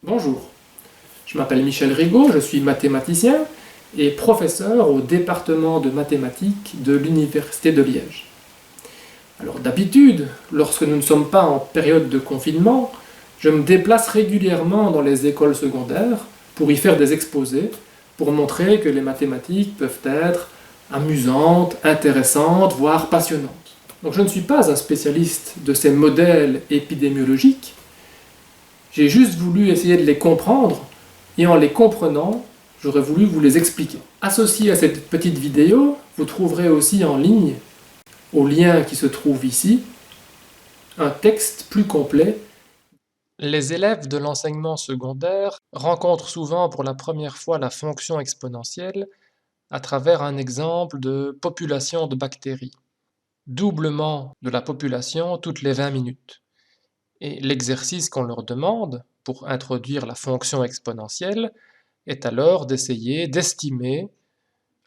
Bonjour, je m'appelle Michel Rigaud, je suis mathématicien et professeur au département de mathématiques de l'Université de Liège. Alors d'habitude, lorsque nous ne sommes pas en période de confinement, je me déplace régulièrement dans les écoles secondaires pour y faire des exposés, pour montrer que les mathématiques peuvent être amusantes, intéressantes, voire passionnantes. Donc je ne suis pas un spécialiste de ces modèles épidémiologiques, j'ai juste voulu essayer de les comprendre, et en les comprenant, j'aurais voulu vous les expliquer. Associé à cette petite vidéo, vous trouverez aussi en ligne, au lien qui se trouve ici, un texte plus complet. Les élèves de l'enseignement secondaire rencontrent souvent pour la première fois la fonction exponentielle à travers un exemple de population de bactéries. Doublement de la population toutes les 20 minutes. Et l'exercice qu'on leur demande pour introduire la fonction exponentielle est alors d'essayer d'estimer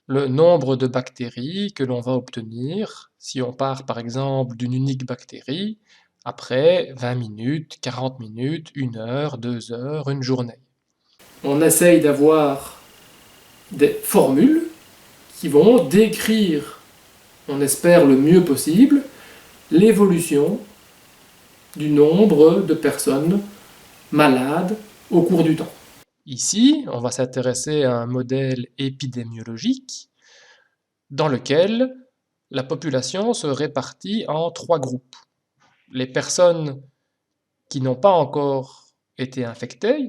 le nombre de bactéries que l'on va obtenir si on part par exemple d'une unique bactérie après 20 minutes, 40 minutes, 1 heure, 2 heures, une journée. On essaye d'avoir des formules qui vont décrire, on espère le mieux possible, l'évolution du nombre de personnes malades au cours du temps. Ici, on va s'intéresser à un modèle épidémiologique dans lequel la population se répartit en 3 groupes. Les personnes qui n'ont pas encore été infectées,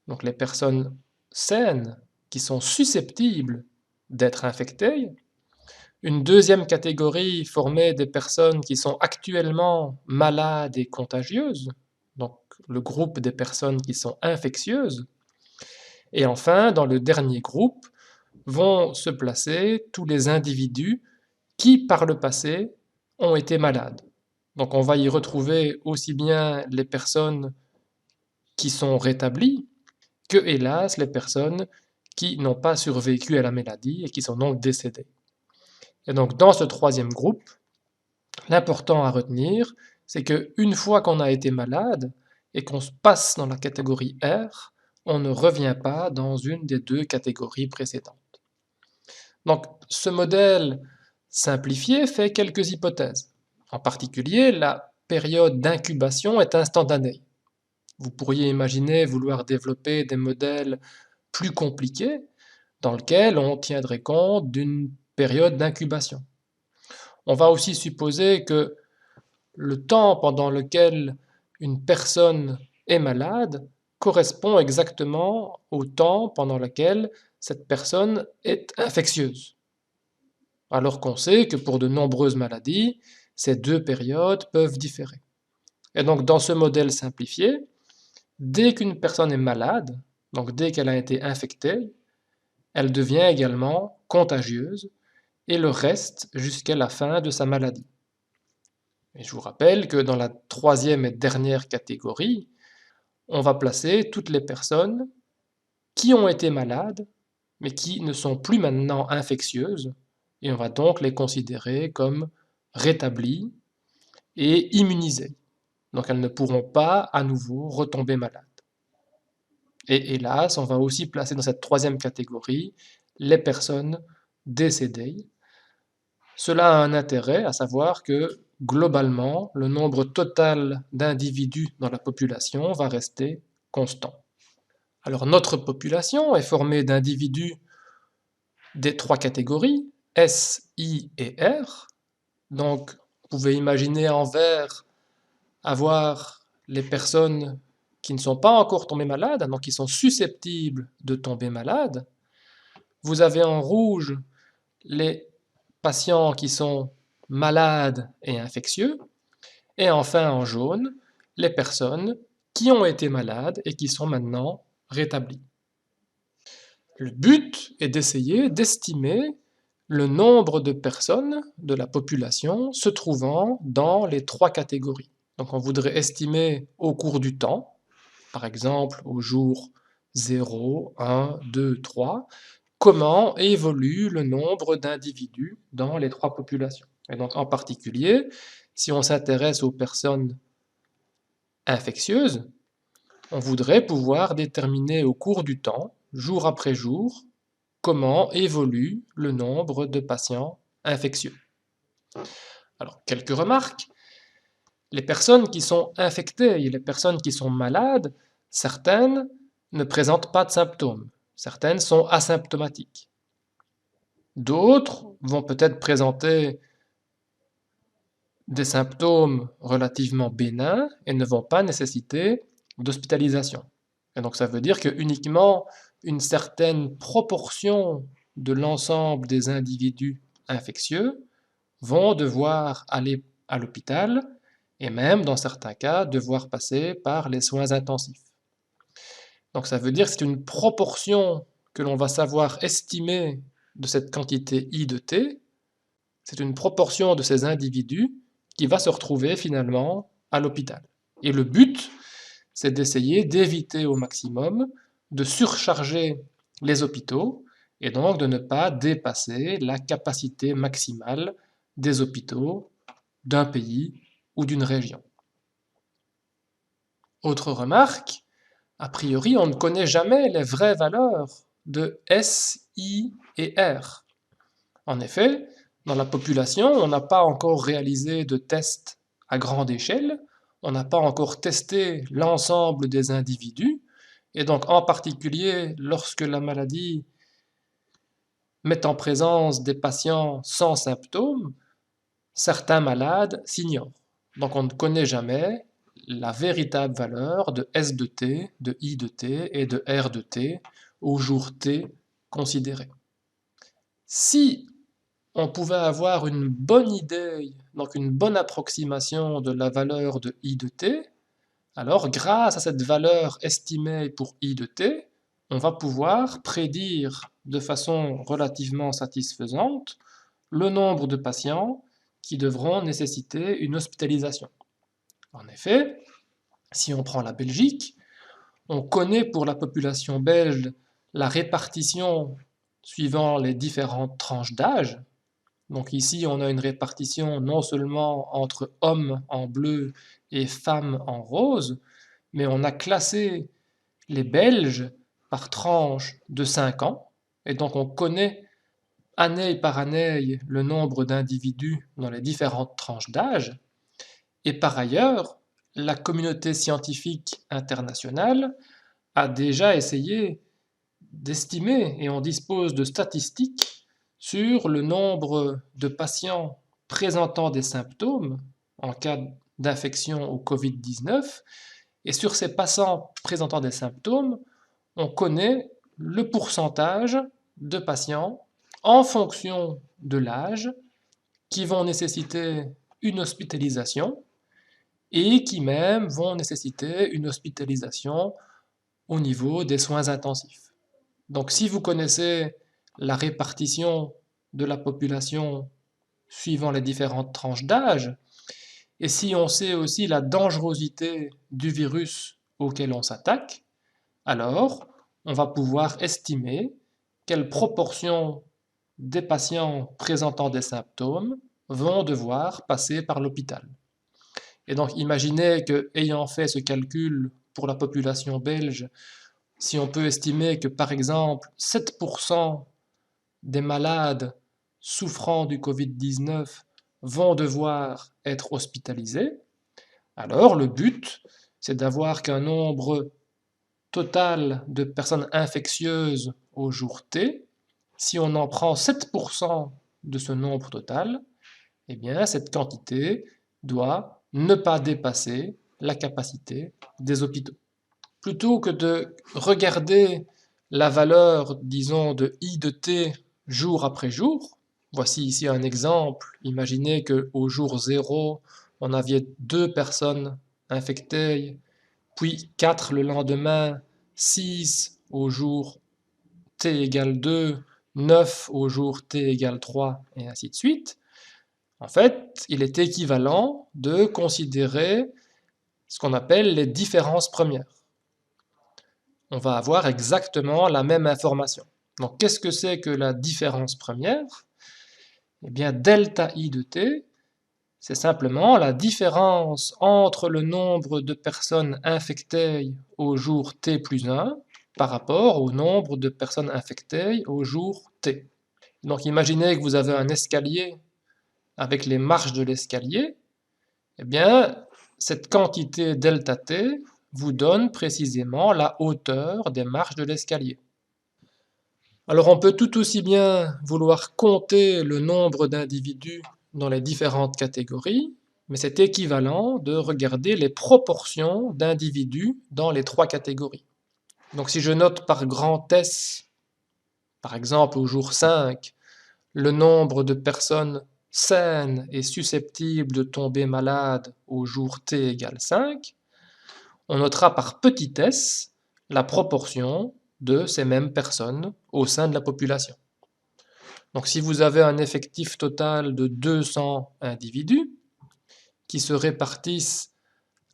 donc les personnes saines qui sont susceptibles d'être infectées. Une deuxième catégorie formée des personnes qui sont actuellement malades et contagieuses, donc le groupe des personnes qui sont infectieuses. Et enfin, dans le dernier groupe, vont se placer tous les individus qui, par le passé, ont été malades. Donc on va y retrouver aussi bien les personnes qui sont rétablies que, hélas, les personnes qui n'ont pas survécu à la maladie et qui sont donc décédées. Et donc dans ce troisième groupe, l'important à retenir, c'est qu'une fois qu'on a été malade et qu'on se passe dans la catégorie R, on ne revient pas dans une des 2 catégories précédentes. Donc ce modèle simplifié fait quelques hypothèses. En particulier, la période d'incubation est instantanée. Vous pourriez imaginer vouloir développer des modèles plus compliqués dans lesquels on tiendrait compte d'une période d'incubation. On va aussi supposer que le temps pendant lequel une personne est malade correspond exactement au temps pendant lequel cette personne est infectieuse. Alors qu'on sait que pour de nombreuses maladies, ces 2 périodes peuvent différer. Et donc dans ce modèle simplifié, dès qu'une personne est malade, donc dès qu'elle a été infectée, elle devient également contagieuse et le reste jusqu'à la fin de sa maladie. Et je vous rappelle que dans la troisième et dernière catégorie, on va placer toutes les personnes qui ont été malades, mais qui ne sont plus maintenant infectieuses, et on va donc les considérer comme rétablies et immunisées. Donc elles ne pourront pas à nouveau retomber malades. Et hélas, on va aussi placer dans cette troisième catégorie les personnes décédées. Cela a un intérêt, à savoir que globalement, le nombre total d'individus dans la population va rester constant. Alors notre population est formée d'individus des 3 catégories, S, I et R. Donc vous pouvez imaginer en vert avoir les personnes qui ne sont pas encore tombées malades, donc qui sont susceptibles de tomber malades. Vous avez en rouge les patients qui sont malades et infectieux, et enfin en jaune, les personnes qui ont été malades et qui sont maintenant rétablies. Le but est d'essayer d'estimer le nombre de personnes de la population se trouvant dans les 3 catégories. Donc on voudrait estimer au cours du temps, par exemple au jour 0, 1, 2, 3, comment évolue le nombre d'individus dans les 3 populations. Et donc en particulier, si on s'intéresse aux personnes infectieuses, on voudrait pouvoir déterminer au cours du temps, jour après jour, comment évolue le nombre de patients infectieux. Alors, quelques remarques. Les personnes qui sont infectées et les personnes qui sont malades, certaines ne présentent pas de symptômes, certaines sont asymptomatiques. D'autres vont peut-être présenter des symptômes relativement bénins et ne vont pas nécessiter d'hospitalisation. Et donc ça veut dire que uniquement une certaine proportion de l'ensemble des individus infectieux vont devoir aller à l'hôpital et même, dans certains cas, devoir passer par les soins intensifs. Donc ça veut dire que c'est une proportion que l'on va savoir estimer de cette quantité I de T, c'est une proportion de ces individus qui va se retrouver finalement à l'hôpital. Et le but, c'est d'essayer d'éviter au maximum de surcharger les hôpitaux et donc de ne pas dépasser la capacité maximale des hôpitaux d'un pays ou d'une région. Autre remarque, a priori, on ne connaît jamais les vraies valeurs de S, I et R. En effet, dans la population, on n'a pas encore réalisé de tests à grande échelle, on n'a pas encore testé l'ensemble des individus, et donc en particulier lorsque la maladie met en présence des patients sans symptômes, certains malades s'ignorent. Donc on ne connaît jamais la véritable valeur de S de T, de I de T et de R de T au jour T considéré. Si on pouvait avoir une bonne idée, donc une bonne approximation de la valeur de I de T, alors grâce à cette valeur estimée pour I de T, on va pouvoir prédire de façon relativement satisfaisante le nombre de patients qui devront nécessiter une hospitalisation. En effet, si on prend la Belgique, on connaît pour la population belge la répartition suivant les différentes tranches d'âge. Donc ici, on a une répartition non seulement entre hommes en bleu et femmes en rose, mais on a classé les Belges par tranche de 5 ans, et donc on connaît année par année le nombre d'individus dans les différentes tranches d'âge. Et par ailleurs, la communauté scientifique internationale a déjà essayé d'estimer, et on dispose de statistiques sur le nombre de patients présentant des symptômes en cas d'infection au Covid-19. Et sur ces patients présentant des symptômes, on connaît le pourcentage de patients en fonction de l'âge qui vont nécessiter une hospitalisation et qui même vont nécessiter une hospitalisation au niveau des soins intensifs. Donc si vous connaissez la répartition de la population suivant les différentes tranches d'âge, et si on sait aussi la dangerosité du virus auquel on s'attaque, alors on va pouvoir estimer quelle proportion des patients présentant des symptômes vont devoir passer par l'hôpital. Et donc imaginez que, ayant fait ce calcul pour la population belge, si on peut estimer que par exemple 7% des malades souffrant du Covid-19 vont devoir être hospitalisés, alors le but, c'est d'avoir qu'un nombre total de personnes infectieuses au jour T, si on en prend 7% de ce nombre total, eh bien cette quantité doit ne pas dépasser la capacité des hôpitaux. Plutôt que de regarder la valeur, disons, de I de T jour après jour, voici ici un exemple, imaginez qu'au jour 0, on avait 2 personnes infectées, puis 4 le lendemain, 6 au jour T égale 2, 9 au jour T égale 3, et ainsi de suite. En fait, il est équivalent de considérer ce qu'on appelle les différences premières. On va avoir exactement la même information. Donc, qu'est-ce que c'est que la différence première? Eh bien, delta I de T, c'est simplement la différence entre le nombre de personnes infectées au jour t plus 1 par rapport au nombre de personnes infectées au jour t. Donc imaginez que vous avez un escalier avec les marches de l'escalier, eh bien cette quantité delta t vous donne précisément la hauteur des marches de l'escalier. Alors on peut tout aussi bien vouloir compter le nombre d'individus dans les différentes catégories, mais c'est équivalent de regarder les proportions d'individus dans les trois catégories. Donc si je note par grand S, par exemple au jour 5, le nombre de personnes saines et susceptibles de tomber malades au jour t égale 5, on notera par petit s la proportion de ces mêmes personnes au sein de la population. Donc si vous avez un effectif total de 200 individus qui se répartissent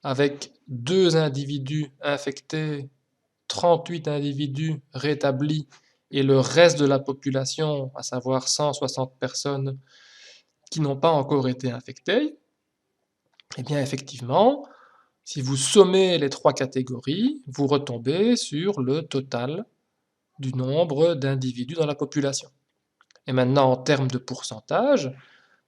avec 2 individus infectés, 38 individus rétablis et le reste de la population, à savoir 160 personnes qui n'ont pas encore été infectées, eh bien effectivement, si vous sommez les trois catégories, vous retombez sur le total du nombre d'individus dans la population. Et maintenant, en termes de pourcentage,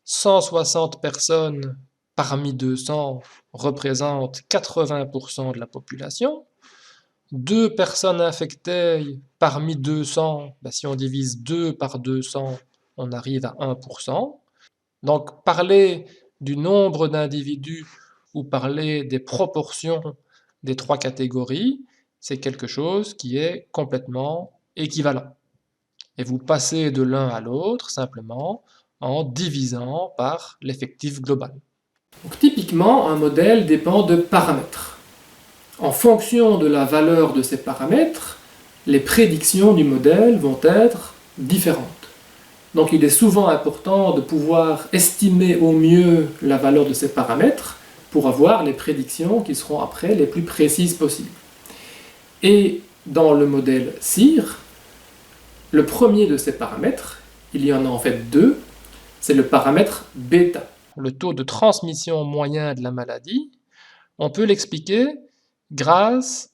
160 personnes parmi 200 représentent 80% de la population. 2 personnes infectées parmi 200, si on divise 2 par 200, on arrive à 1%. Donc parler du nombre d'individus ou parler des proportions des trois catégories, c'est quelque chose qui est complètement équivalent. Et vous passez de l'un à l'autre simplement en divisant par l'effectif global. Donc, typiquement, un modèle dépend de paramètres. En fonction de la valeur de ces paramètres, les prédictions du modèle vont être différentes. Donc il est souvent important de pouvoir estimer au mieux la valeur de ces paramètres pour avoir les prédictions qui seront après les plus précises possibles. Et dans le modèle CIR, le premier de ces paramètres, il y en a en fait deux, c'est le paramètre bêta. Le taux de transmission moyen de la maladie, on peut l'expliquer grâce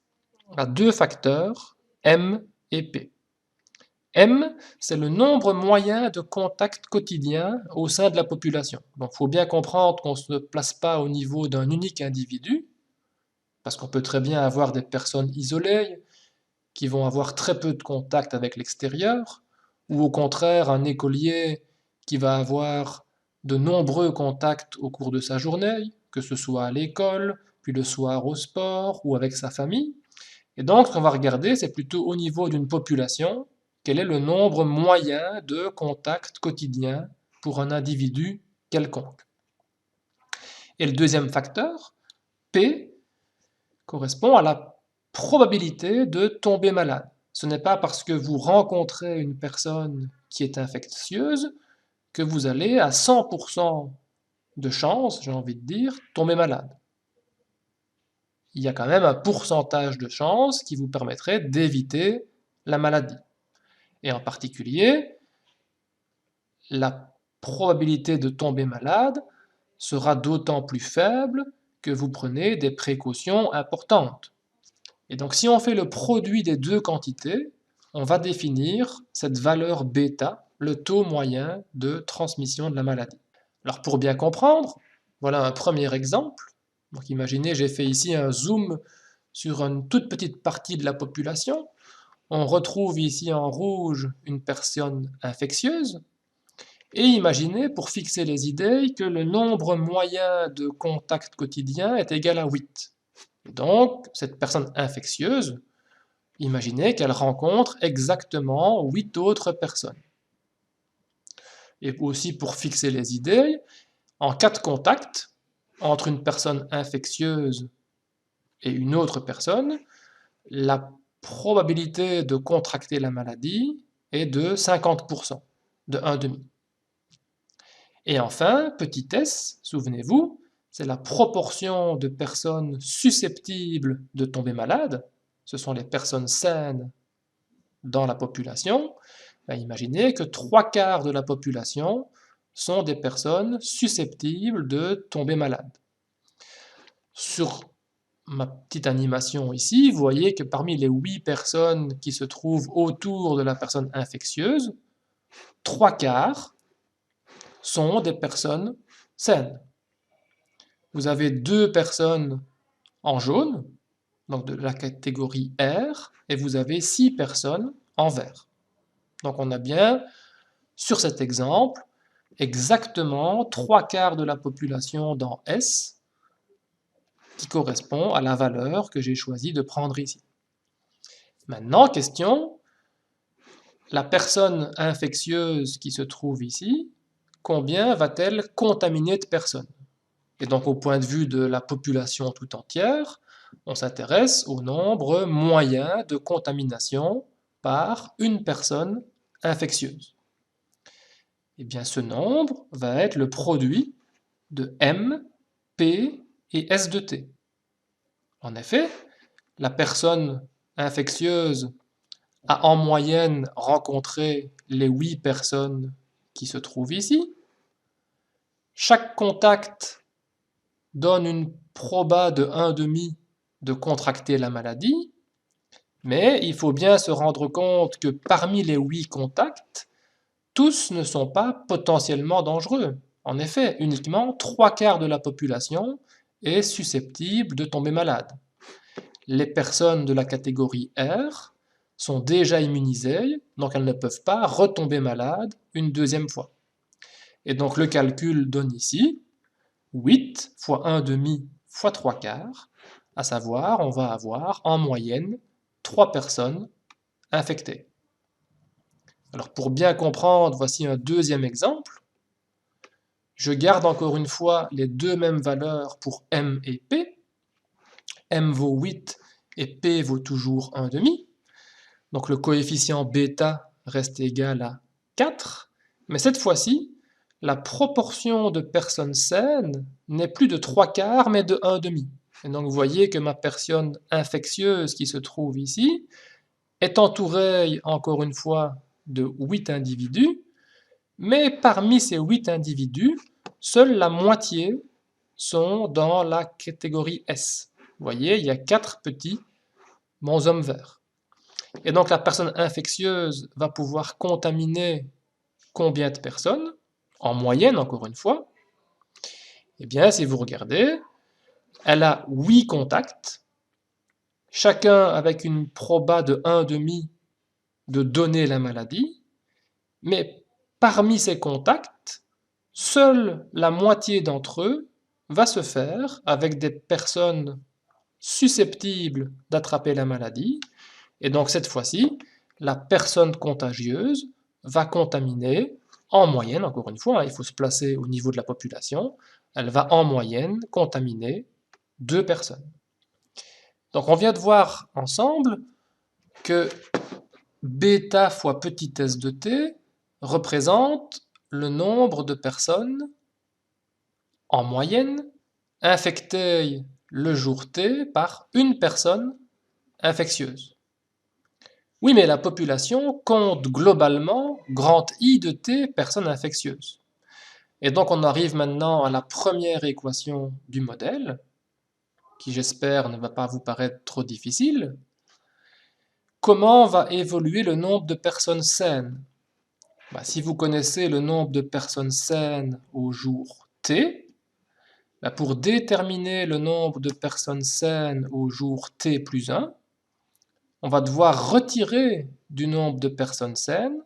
à deux facteurs, M et P. M, c'est le nombre moyen de contacts quotidiens au sein de la population. Donc il faut bien comprendre qu'on ne se place pas au niveau d'un unique individu, parce qu'on peut très bien avoir des personnes isolées qui vont avoir très peu de contact avec l'extérieur, ou au contraire un écolier qui va avoir de nombreux contacts au cours de sa journée, que ce soit à l'école, puis le soir au sport ou avec sa famille. Et donc ce qu'on va regarder, c'est plutôt au niveau d'une population, quel est le nombre moyen de contacts quotidiens pour un individu quelconque. Et le deuxième facteur, P, correspond à la probabilité de tomber malade. Ce n'est pas parce que vous rencontrez une personne qui est infectieuse que vous allez à 100% de chance, j'ai envie de dire, tomber malade. Il y a quand même un pourcentage de chance qui vous permettrait d'éviter la maladie. Et en particulier, la probabilité de tomber malade sera d'autant plus faible que vous prenez des précautions importantes. Et donc si on fait le produit des deux quantités, on va définir cette valeur bêta, le taux moyen de transmission de la maladie. Alors pour bien comprendre, voilà un premier exemple. Donc imaginez, j'ai fait ici un zoom sur une toute petite partie de la population. On retrouve ici en rouge une personne infectieuse. Et imaginez, pour fixer les idées, que le nombre moyen de contacts quotidiens est égal à 8. Donc, cette personne infectieuse, imaginez qu'elle rencontre exactement 8 autres personnes. Et aussi pour fixer les idées, en cas de contact entre une personne infectieuse et une autre personne, la probabilité de contracter la maladie est de 50%, de 1,5. Et enfin, petit s, souvenez-vous, c'est la proportion de personnes susceptibles de tomber malades, ce sont les personnes saines dans la population. Imaginez que 3/4 de la population sont des personnes susceptibles de tomber malades. Sur ma petite animation ici, vous voyez que parmi les 8 personnes qui se trouvent autour de la personne infectieuse, 3/4 sont des personnes saines. Vous avez 2 personnes en jaune, donc de la catégorie R, et vous avez 6 personnes en vert. Donc on a bien, sur cet exemple, exactement 3/4 de la population dans S, qui correspond à la valeur que j'ai choisi de prendre ici. Maintenant, question, la personne infectieuse qui se trouve ici, combien va-t-elle contaminer de personnes? Et donc, au point de vue de la population tout entière, on s'intéresse au nombre moyen de contamination par une personne infectieuse. Eh bien, ce nombre va être le produit de M, P et S de T. En effet, la personne infectieuse a en moyenne rencontré les 8 personnes qui se trouvent ici. Chaque contact donne une proba de 1,5 de contracter la maladie, mais il faut bien se rendre compte que parmi les 8 contacts, tous ne sont pas potentiellement dangereux. En effet, uniquement 3/4 de la population est susceptible de tomber malade. Les personnes de la catégorie R sont déjà immunisées, donc elles ne peuvent pas retomber malades une deuxième fois. Et donc le calcul donne ici 8 fois 1,5 fois 3/4, à savoir, on va avoir en moyenne 3 personnes infectées. Alors pour bien comprendre, voici un deuxième exemple. Je garde encore une fois les deux mêmes valeurs pour M et P. M vaut 8 et P vaut toujours 1,5. Donc le coefficient bêta reste égal à 4. Mais cette fois-ci, la proportion de personnes saines n'est plus de 3/4, mais de 1,5. Et donc vous voyez que ma personne infectieuse qui se trouve ici est entourée, encore une fois, de 8 individus, mais parmi ces 8 individus, seule la moitié sont dans la catégorie S. Vous voyez, il y a 4 petits bonshommes verts. Et donc la personne infectieuse va pouvoir contaminer combien de personnes? En moyenne, encore une fois. Eh bien, si vous regardez, elle a 8 contacts, chacun avec une proba de 1,5 de donner la maladie, mais parmi ces contacts, seule la moitié d'entre eux va se faire avec des personnes susceptibles d'attraper la maladie, et donc cette fois-ci, la personne contagieuse va contaminer, en moyenne, encore une fois, il faut se placer au niveau de la population, elle va en moyenne contaminer 2 personnes. Donc on vient de voir ensemble que bêta fois petit s de t représente le nombre de personnes en moyenne infectées le jour t par une personne infectieuse. Oui, mais la population compte globalement grand I de t personnes infectieuses. Et donc on arrive maintenant à la première équation du modèle, qui j'espère ne va pas vous paraître trop difficile. Comment va évoluer le nombre de personnes saines? Si vous connaissez le nombre de personnes saines au jour t, pour déterminer le nombre de personnes saines au jour t plus 1, on va devoir retirer du nombre de personnes saines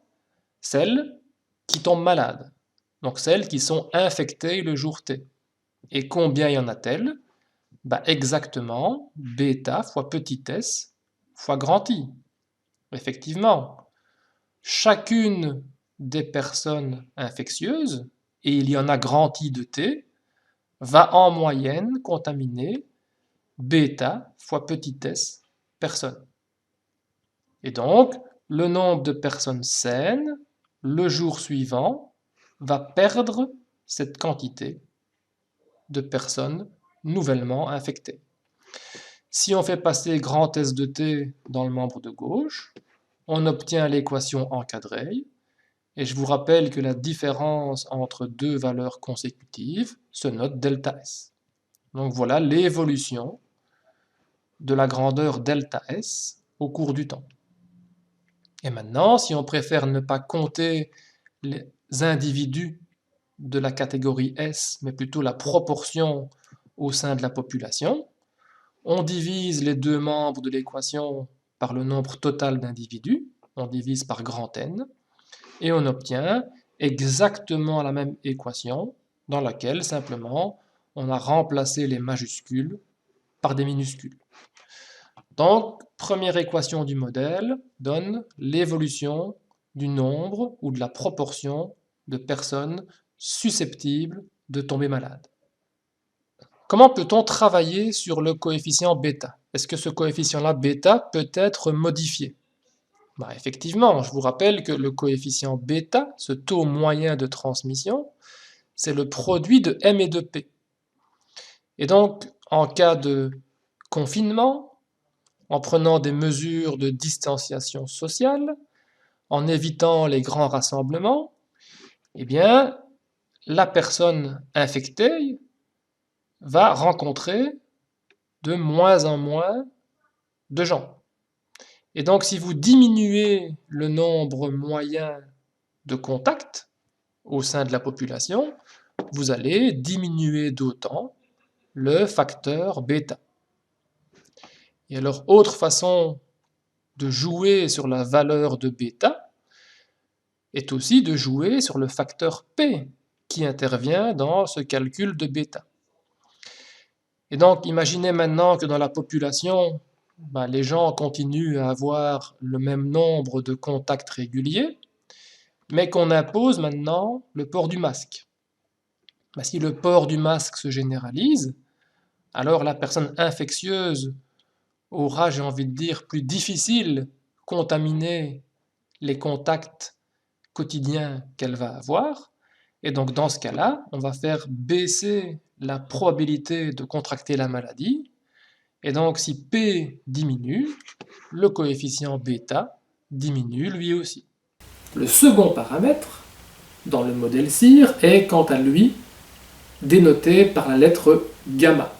celles qui tombent malades, donc celles qui sont infectées le jour t. Et combien y en a-t-elle? Exactement bêta fois petit s fois grand I. Effectivement, chacune des personnes infectieuses, et il y en a grand I de t, va en moyenne contaminer bêta fois petit s personnes. Et donc, le nombre de personnes saines, le jour suivant, va perdre cette quantité de personnes nouvellement infectées. Si on fait passer grand S de t dans le membre de gauche, on obtient l'équation encadrée, Et je vous rappelle que la différence entre deux valeurs consécutives se note delta S. Donc voilà l'évolution de la grandeur delta S au cours du temps. Et maintenant, si on préfère ne pas compter les individus de la catégorie S, mais plutôt la proportion au sein de la population, on divise les deux membres de l'équation par le nombre total d'individus, on divise par grand N, et on obtient exactement la même équation dans laquelle simplement on a remplacé les majuscules par des minuscules. Donc, première équation du modèle donne l'évolution du nombre ou de la proportion de personnes susceptibles de tomber malades. Comment peut-on travailler sur le coefficient bêta? Est-ce que ce coefficient-là, bêta, peut être modifié? Effectivement, je vous rappelle que le coefficient bêta, ce taux moyen de transmission, c'est le produit de M et de P. Et donc, en cas de confinement, en prenant des mesures de distanciation sociale, en évitant les grands rassemblements, eh bien, la personne infectée va rencontrer de moins en moins de gens. Et donc, si vous diminuez le nombre moyen de contacts au sein de la population, vous allez diminuer d'autant le facteur bêta. Et alors, autre façon de jouer sur la valeur de bêta est aussi de jouer sur le facteur P qui intervient dans ce calcul de bêta. Et donc, imaginez maintenant que dans la population, les gens continuent à avoir le même nombre de contacts réguliers, mais qu'on impose maintenant le port du masque. Si le port du masque se généralise, alors la personne infectieuse aura, j'ai envie de dire, plus difficile contaminer les contacts quotidiens qu'elle va avoir. Et donc dans ce cas-là, on va faire baisser la probabilité de contracter la maladie. Et donc si P diminue, le coefficient bêta diminue lui aussi. Le second paramètre dans le modèle CIR est quant à lui dénoté par la lettre gamma.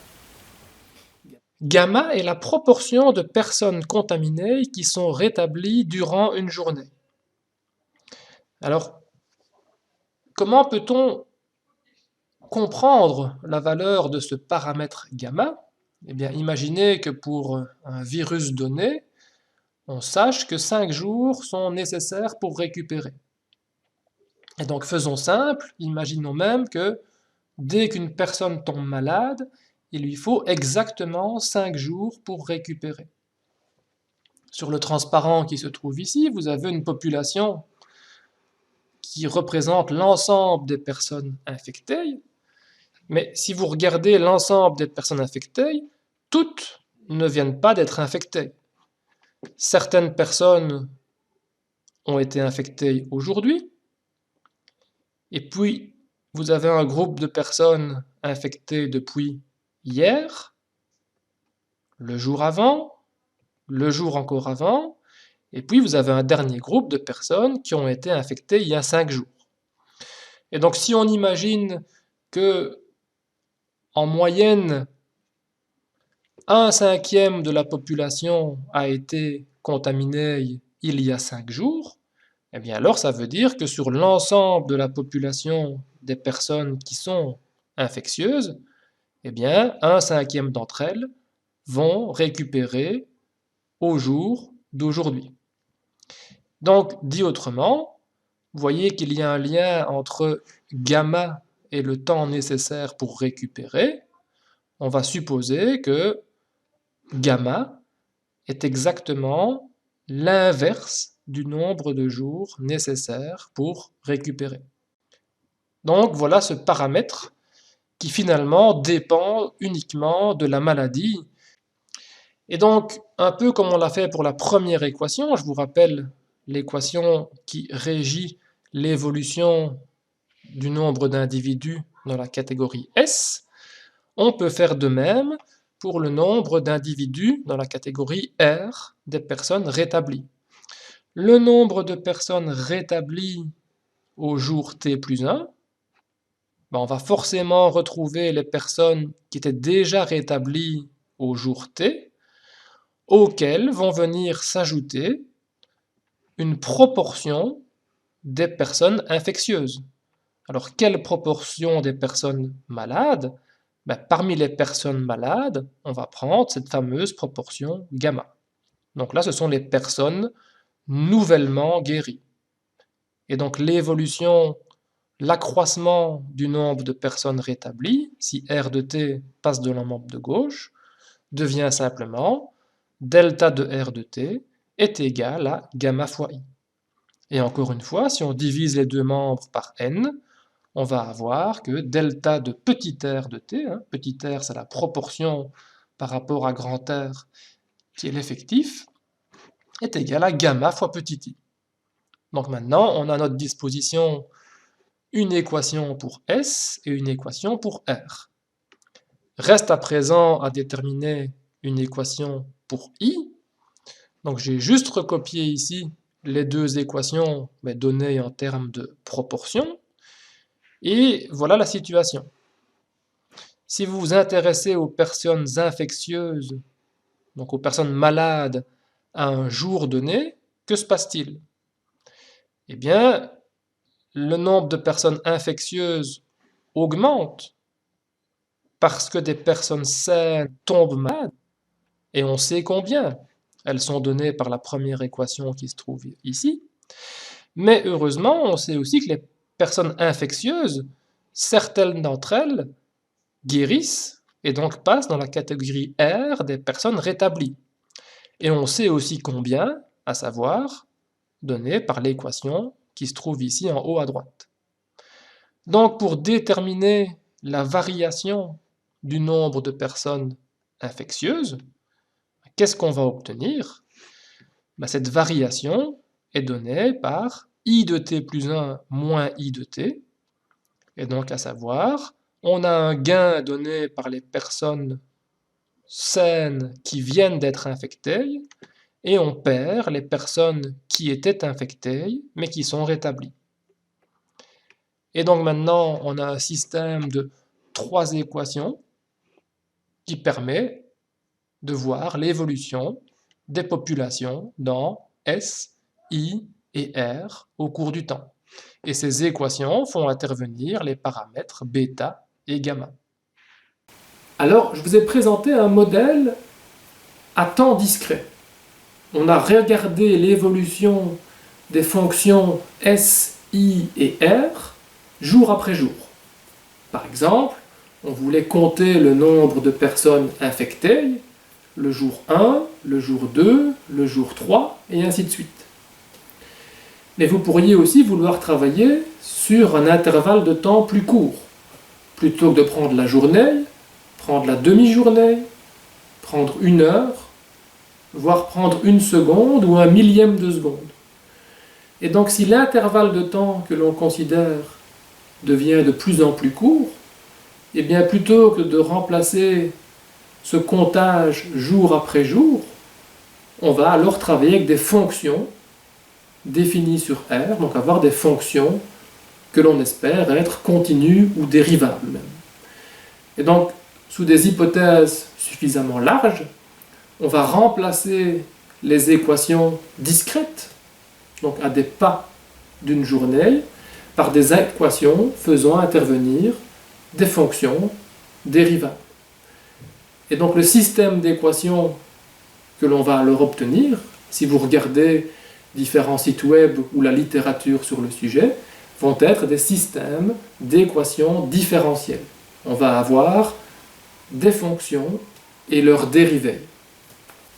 Gamma est la proportion de personnes contaminées qui sont rétablies durant une journée. Alors, comment peut-on comprendre la valeur de ce paramètre gamma? Eh bien, imaginez que pour un virus donné, on sache que 5 jours sont nécessaires pour récupérer. Et donc, faisons simple, imaginons même que dès qu'une personne tombe malade, il lui faut exactement 5 jours pour récupérer. Sur le transparent qui se trouve ici, vous avez une population qui représente l'ensemble des personnes infectées, mais si vous regardez l'ensemble des personnes infectées, toutes ne viennent pas d'être infectées. Certaines personnes ont été infectées aujourd'hui, et puis vous avez un groupe de personnes infectées depuis hier, le jour avant, le jour encore avant, et puis vous avez un dernier groupe de personnes qui ont été infectées il y a 5 jours. Et donc si on imagine que en moyenne, 1/5 de la population a été contaminée il y a 5 jours, eh bien alors ça veut dire que sur l'ensemble de la population des personnes qui sont infectieuses, eh bien 1/5 d'entre elles vont récupérer au jour d'aujourd'hui. Donc, dit autrement, vous voyez qu'il y a un lien entre gamma et le temps nécessaire pour récupérer. On va supposer que gamma est exactement l'inverse du nombre de jours nécessaires pour récupérer. Donc voilà ce paramètre qui finalement dépend uniquement de la maladie. Et donc, un peu comme on l'a fait pour la première équation, je vous rappelle l'équation qui régit l'évolution du nombre d'individus dans la catégorie S, on peut faire de même pour le nombre d'individus dans la catégorie R des personnes rétablies. Le nombre de personnes rétablies au jour t plus 1, ben on va forcément retrouver les personnes qui étaient déjà rétablies au jour t, auxquelles vont venir s'ajouter une proportion des personnes infectieuses. Alors, quelle proportion des personnes malades? Ben, parmi les personnes malades, on va prendre cette fameuse proportion gamma. Donc là, ce sont les personnes nouvellement guéries. Et donc l'évolution, l'accroissement du nombre de personnes rétablies, si R de t passe de la membre de gauche, devient simplement delta de R de t est égal à gamma fois I. Et encore une fois, si on divise les deux membres par n, on va avoir que delta de petit r de t, petit r c'est la proportion par rapport à grand R qui est l'effectif, est égal à gamma fois petit i. Donc maintenant, on a à notre disposition une équation pour S et une équation pour R. Reste à présent à déterminer une équation pour I. Donc j'ai juste recopié ici les deux équations mais données en termes de proportion. Et voilà la situation. Si vous vous intéressez aux personnes infectieuses, donc aux personnes malades à un jour donné, que se passe-t-il? Eh bien, le nombre de personnes infectieuses augmente parce que des personnes saines tombent malades, et on sait combien. Elles sont données par la première équation qui se trouve ici. Mais heureusement, on sait aussi que les personnes infectieuses, certaines d'entre elles, guérissent et donc passent dans la catégorie R des personnes rétablies. Et on sait aussi combien, à savoir, donné par l'équation qui se trouve ici en haut à droite. Donc pour déterminer la variation du nombre de personnes infectieuses, qu'est-ce qu'on va obtenir? Cette variation est donnée par I de t plus 1 moins I de t, et donc à savoir, on a un gain donné par les personnes saines qui viennent d'être infectées, et on perd les personnes qui étaient infectées, mais qui sont rétablies. Et donc maintenant, on a un système de 3 équations qui permet de voir l'évolution des populations dans S, I et R au cours du temps. Et ces équations font intervenir les paramètres bêta et gamma. Alors, je vous ai présenté un modèle à temps discret. On a regardé l'évolution des fonctions S, I et R jour après jour. Par exemple, on voulait compter le nombre de personnes infectées le jour 1, le jour 2, le jour 3, et ainsi de suite. Mais vous pourriez aussi vouloir travailler sur un intervalle de temps plus court. Plutôt que de prendre la journée, prendre la demi-journée, prendre 1 heure, voire prendre 1 seconde ou 1 millième de seconde. Et donc si l'intervalle de temps que l'on considère devient de plus en plus court, eh bien plutôt que de remplacer ce comptage jour après jour, on va alors travailler avec des fonctions définies sur R, donc avoir des fonctions que l'on espère être continues ou dérivables même. Et donc, sous des hypothèses suffisamment larges, on va remplacer les équations discrètes, donc à des pas d'une journée, par des équations faisant intervenir des fonctions dérivables. Et donc le système d'équations que l'on va alors obtenir, si vous regardez différents sites web ou la littérature sur le sujet, vont être des systèmes d'équations différentielles. On va avoir des fonctions et leurs dérivés.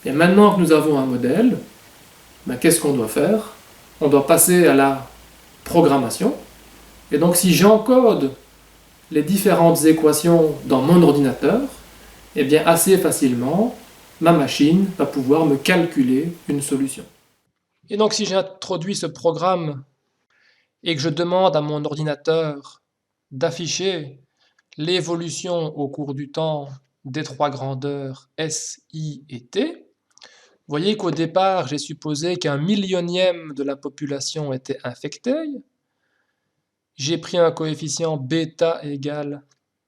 Et maintenant que nous avons un modèle, qu'est-ce qu'on doit faire? On doit passer à la programmation. Et donc si j'encode les différentes équations dans mon ordinateur, eh bien assez facilement, ma machine va pouvoir me calculer une solution. Et donc si j'introduis ce programme et que je demande à mon ordinateur d'afficher l'évolution au cours du temps des 3 grandeurs S, I et T, vous voyez qu'au départ, j'ai supposé qu'1 millionième de la population était infectée, j'ai pris un coefficient bêta égale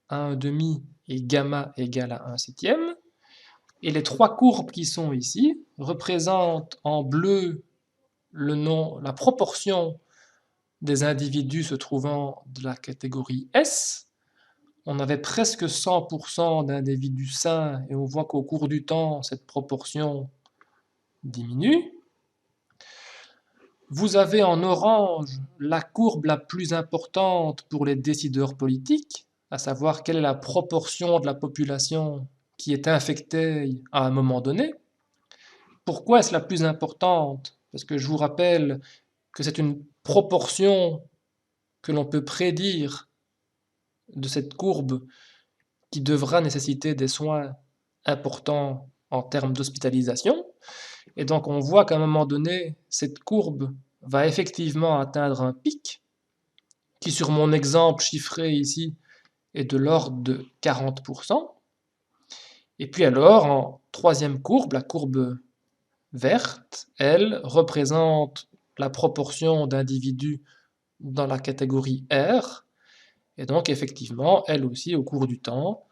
à 1,5 et gamma égale à 1/7. Et les trois courbes qui sont ici représentent en bleu la proportion des individus se trouvant de la catégorie S. On avait presque 100% d'individus sains et on voit qu'au cours du temps, cette proportion diminue. Vous avez en orange la courbe la plus importante pour les décideurs politiques, à savoir quelle est la proportion de la population qui est infectée à un moment donné. Pourquoi est-ce la plus importante? Parce que je vous rappelle que c'est une proportion que l'on peut prédire de cette courbe qui devra nécessiter des soins importants en termes d'hospitalisation. Et donc on voit qu'à un moment donné, cette courbe va effectivement atteindre un pic qui, sur mon exemple chiffré ici, est de l'ordre de 40%. Et puis alors, en troisième courbe, la courbe verte, elle représente la proportion d'individus dans la catégorie R. Et donc effectivement, elle aussi, au cours du temps,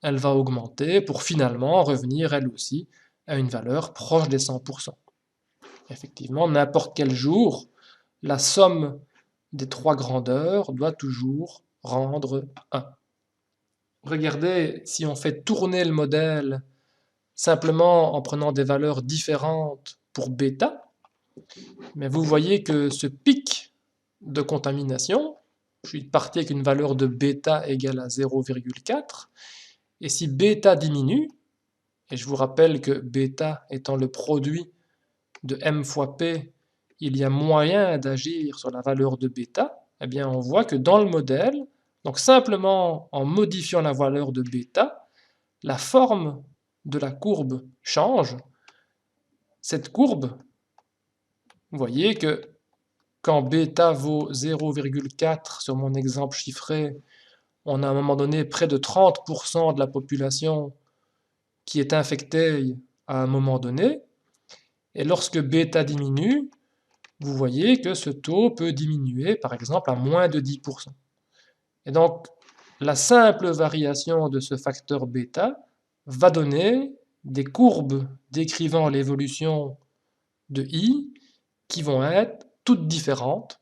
elle va augmenter pour finalement revenir, elle aussi, à une valeur proche des 100%. Effectivement, n'importe quel jour, la somme des trois grandeurs doit toujours rendre 1. Regardez, si on fait tourner le modèle simplement en prenant des valeurs différentes pour bêta, mais vous voyez que ce pic de contamination, je suis parti avec une valeur de bêta égale à 0,4, et si bêta diminue, et je vous rappelle que bêta étant le produit de m fois p, il y a moyen d'agir sur la valeur de bêta, eh bien on voit que dans le modèle, donc simplement en modifiant la valeur de bêta, la forme de la courbe change. Cette courbe, vous voyez que quand bêta vaut 0,4 sur mon exemple chiffré, on a à un moment donné près de 30% de la population qui est infectée à un moment donné. Et lorsque bêta diminue, vous voyez que ce taux peut diminuer, par exemple, à moins de 10%. Et donc, la simple variation de ce facteur bêta va donner des courbes décrivant l'évolution de I qui vont être toutes différentes.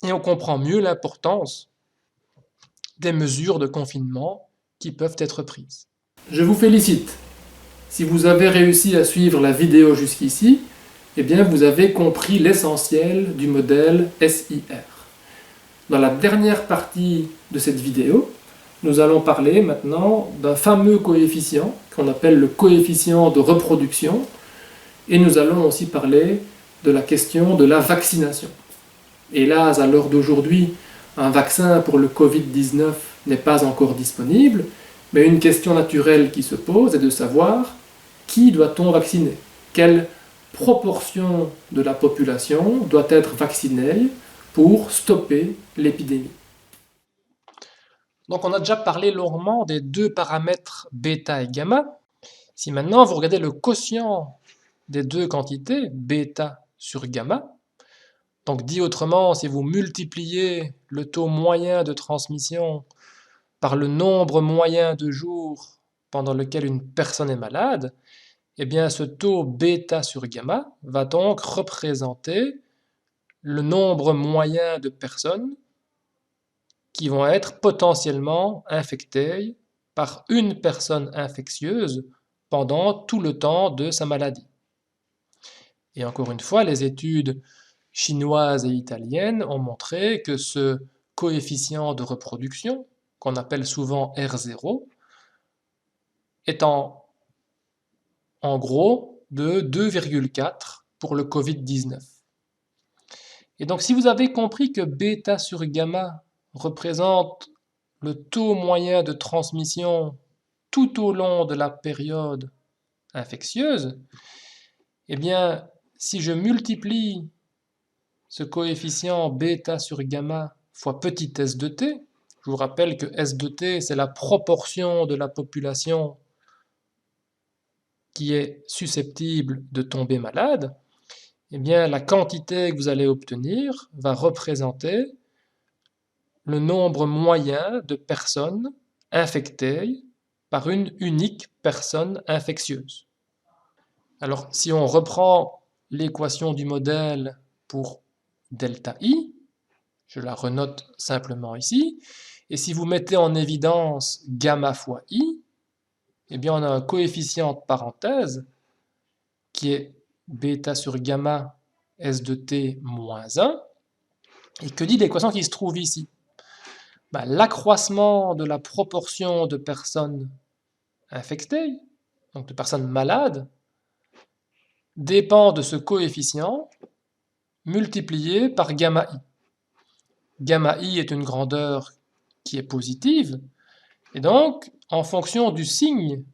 Et on comprend mieux l'importance des mesures de confinement qui peuvent être prises. Je vous félicite. Si vous avez réussi à suivre la vidéo jusqu'ici, eh bien vous avez compris l'essentiel du modèle SIR. Dans la dernière partie de cette vidéo, nous allons parler maintenant d'un fameux coefficient qu'on appelle le coefficient de reproduction, et nous allons aussi parler de la question de la vaccination. Hélas, à l'heure d'aujourd'hui, un vaccin pour le Covid-19 n'est pas encore disponible, mais une question naturelle qui se pose est de savoir qui doit-on vacciner? Quelle proportion de la population doit être vaccinée pour stopper l'épidémie? Donc on a déjà parlé longuement des deux paramètres bêta et gamma. Si maintenant vous regardez le quotient des deux quantités, bêta sur gamma, donc dit autrement, si vous multipliez le taux moyen de transmission par le nombre moyen de jours pendant lequel une personne est malade, eh bien ce taux bêta sur gamma va donc représenter le nombre moyen de personnes qui vont être potentiellement infectées par une personne infectieuse pendant tout le temps de sa maladie. Et encore une fois, les études chinoises et italiennes ont montré que ce coefficient de reproduction, qu'on appelle souvent R0, est en gros de 2,4 pour le Covid-19. Et donc si vous avez compris que bêta sur gamma représente le taux moyen de transmission tout au long de la période infectieuse, eh bien si je multiplie ce coefficient bêta sur gamma fois petit s de t, je vous rappelle que s de t c'est la proportion de la population qui est susceptible de tomber malade, eh bien la quantité que vous allez obtenir va représenter le nombre moyen de personnes infectées par une unique personne infectieuse. Alors, si on reprend l'équation du modèle pour delta I, je la renote simplement ici, et si vous mettez en évidence gamma fois I, eh bien on a un coefficient de parenthèse qui est bêta sur gamma S de t moins 1. Et que dit l'équation qui se trouve ici? L'accroissement de la proportion de personnes infectées, donc de personnes malades, dépend de ce coefficient multiplié par gamma I. Gamma I est une grandeur qui est positive, et donc, en fonction du signe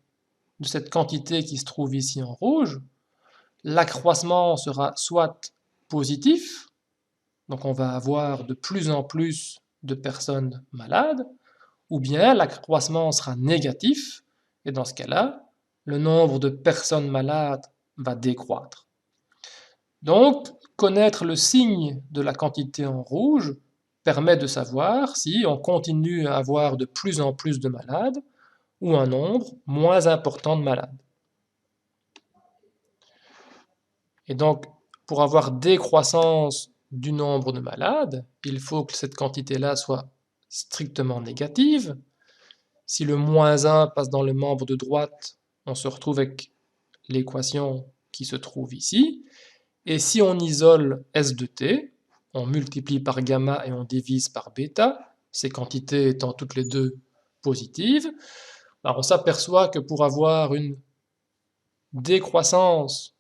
de cette quantité qui se trouve ici en rouge, l'accroissement sera soit positif, donc on va avoir de plus en plus de personnes malades, ou bien l'accroissement sera négatif, et dans ce cas-là, le nombre de personnes malades va décroître. Donc, connaître le signe de la quantité en rouge permet de savoir si on continue à avoir de plus en plus de malades ou un nombre moins important de malades. Et donc, pour avoir décroissance du nombre de malades, il faut que cette quantité-là soit strictement négative. Si le moins 1 passe dans le membre de droite, on se retrouve avec l'équation qui se trouve ici. Et si on isole S de t, on multiplie par gamma et on divise par bêta, ces quantités étant toutes les deux positives, alors on s'aperçoit que pour avoir une décroissance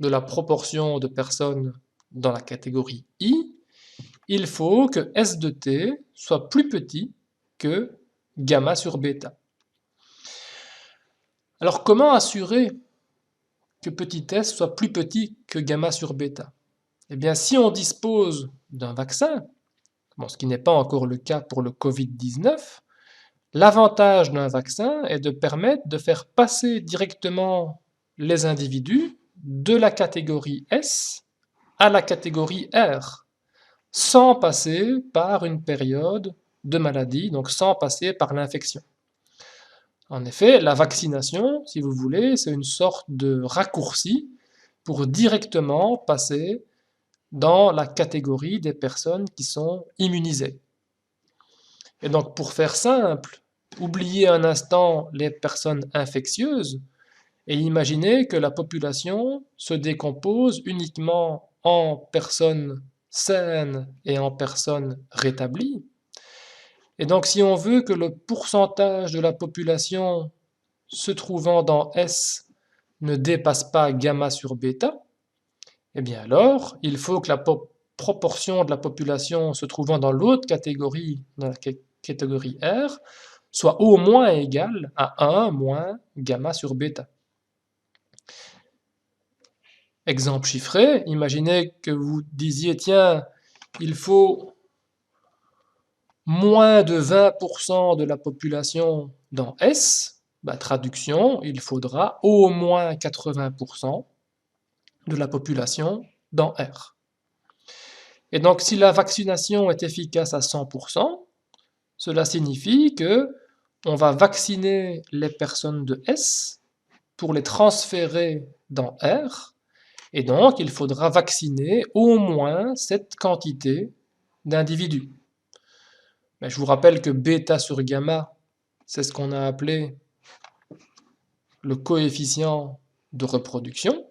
de la proportion de personnes dans la catégorie I, il faut que S de t soit plus petit que gamma sur bêta. Alors comment assurer que petit s soit plus petit que gamma sur bêta? Eh bien, si on dispose d'un vaccin, ce qui n'est pas encore le cas pour le Covid-19, l'avantage d'un vaccin est de permettre de faire passer directement les individus de la catégorie S à la catégorie R, sans passer par une période de maladie, donc sans passer par l'infection. En effet, la vaccination, si vous voulez, c'est une sorte de raccourci pour directement passer dans la catégorie des personnes qui sont immunisées. Et donc, pour faire simple, oubliez un instant les personnes infectieuses et imaginez que la population se décompose uniquement en personnes saines et en personnes rétablies. Et donc, si on veut que le pourcentage de la population se trouvant dans S ne dépasse pas gamma sur bêta, eh bien alors, il faut que la proportion de la population se trouvant dans l'autre catégorie, dans la catégorie R, soit au moins égale à 1 moins gamma sur bêta. Exemple chiffré, imaginez que vous disiez, tiens, il faut moins de 20% de la population dans S, traduction, il faudra au moins 80% de la population dans R. Et donc, si la vaccination est efficace à 100%, cela signifie que on va vacciner les personnes de S pour les transférer dans R, et donc il faudra vacciner au moins cette quantité d'individus. Mais je vous rappelle que bêta sur gamma, c'est ce qu'on a appelé le coefficient de reproduction.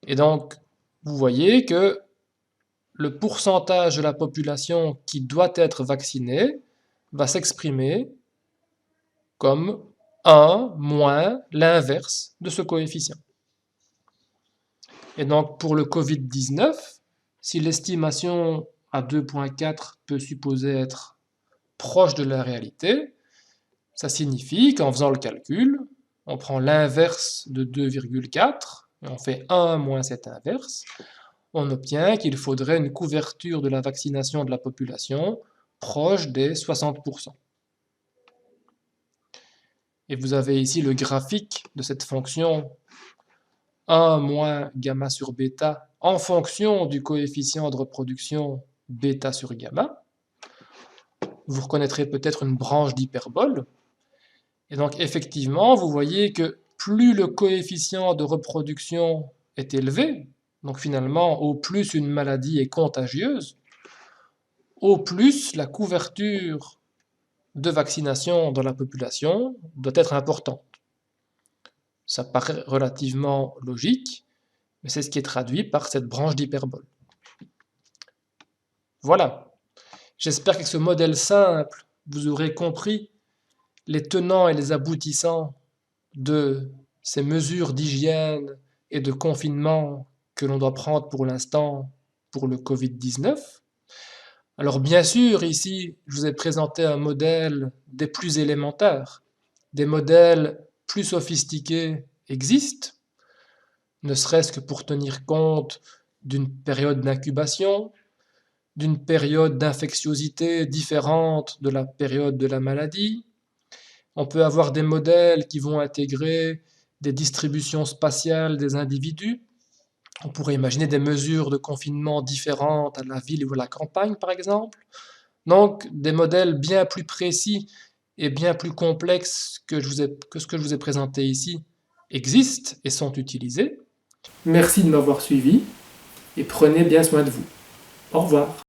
Et donc, vous voyez que le pourcentage de la population qui doit être vaccinée va s'exprimer comme 1 moins l'inverse de ce coefficient. Et donc, pour le Covid-19, si l'estimation à 2,4 peut supposer être proche de la réalité, ça signifie qu'en faisant le calcul, on prend l'inverse de 2,4 et on fait 1 moins cet inverse, on obtient qu'il faudrait une couverture de la vaccination de la population proche des 60%. Et vous avez ici le graphique de cette fonction 1 moins gamma sur bêta en fonction du coefficient de reproduction bêta sur gamma. Vous reconnaîtrez peut-être une branche d'hyperbole. Et donc effectivement, vous voyez que plus le coefficient de reproduction est élevé, donc finalement au plus une maladie est contagieuse, au plus la couverture de vaccination dans la population doit être importante. Ça paraît relativement logique, mais c'est ce qui est traduit par cette branche d'hyperbole. Voilà. J'espère qu'avec ce modèle simple, vous aurez compris les tenants et les aboutissants de ces mesures d'hygiène et de confinement que l'on doit prendre pour l'instant pour le Covid-19. Alors bien sûr, ici, je vous ai présenté un modèle des plus élémentaires. Des modèles plus sophistiqués existent, ne serait-ce que pour tenir compte d'une période d'incubation, d'une période d'infectiosité différente de la période de la maladie. On peut avoir des modèles qui vont intégrer des distributions spatiales des individus. On pourrait imaginer des mesures de confinement différentes à la ville ou à la campagne, par exemple. Donc, des modèles bien plus précis et bien plus complexes que ce que je vous ai présenté ici existent et sont utilisés. Merci de m'avoir suivi et prenez bien soin de vous. Au revoir.